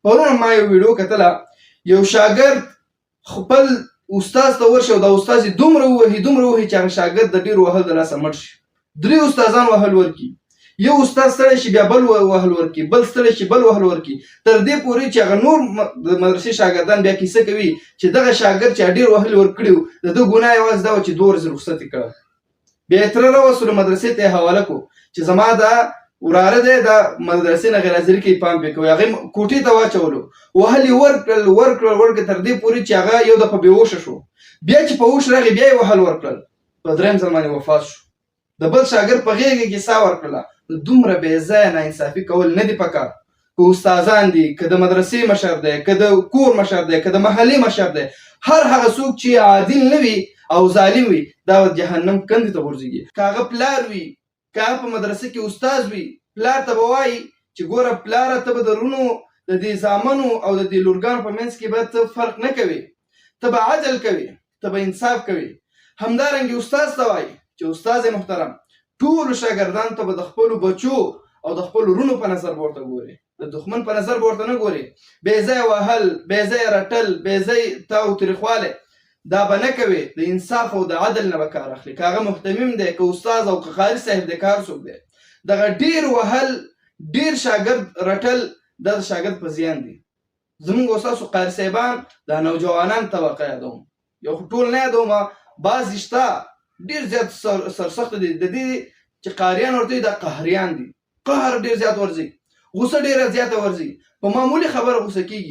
پرون ما یو ویډیو کتله، یو شاګرد خپل استاد ته ورشي او دا استاد یې دومره ووهي چې هغه شاګرد د ډېر وهل د لاسه مړ شي. 3 استادان وهل ورکي، یو استاد ستړی شي بیا بل وهل ورکي، بل ستړی شي بل وهل ورکي، تر دې پورې چې هغه نور د مدرسې شاګردان بیا کیسه کوي چې دغه شاګرد چې ډېر وهل ورکړي وو د ده ګناه یوازې دا وه چې 2 ورځې رخصت یې کړی. بیا یې تره راوستلو مدرسې ته یې حواله کړو چې زما دا وراره دی دا مدرسې نه غیر حاضري کوي، پام پرې کوئ. هغه یې کوټې ته واچولو، وهل یې ورکړل تر دې پورې چې هغه یو دفعه بېهوشه شو. بیا چې په هوش راغی بیا یې وهل ورکړل، په 3م ځل باندې وفات شو. د بل شاګرد په غېږ کې ساه ورکړله. دومره بې ځایه ناانصافي کول نه دي پکار. که استادان دي، که د مدرسې مشر دی، که د کور مشر دی، که د محلې مشر دی، هر هغه څوک چې عادل نه وي او ظالم وي دا جهنم کندې ته غورځېږي. که هغه پلار وي، که هغه په مدرسه کې استاد وي، پلار ته به وایي چې ګوره پلاره ته به د رونو د دې زامنو او د دې لورګانو په منځ کې به ته فرق نه کوې، ته به عدل کوې، ته به انصاف کوې. همدارنګې استاد ته وایي چې استاد محترم ټولو شاګردانو ته به د خپلو بچو او د خپلو رونو په نظر به ورته ګورې، د دښمن په نظر به ورته نه ګورې. بې ځایه وهل، بې ځایه رټل، بې ځایه تاوتریخوالی دا به نه کوې. د انصاف او د عدل نه به کار اخلي. که هغه محتمم دی، که استاد او که قاري صاحب دی، که هر څوک دی، دغه ډېر وهل، ډېر شاګرد رټل دا د شاګرد په زیان دي. زموږ او ستاسو قاري صاحبان دا نوجوانان طبقه یادوم، یو خو ټول نه یادوم، بعضې شته ډېر زیات سرسخته دي، د دې چې قاریان ورته وي دا قهریان دي. قهر ډېر زیات ورځي، غوسه ډېره زیاته ورځي، په معمولي خبره غوسه کېږي.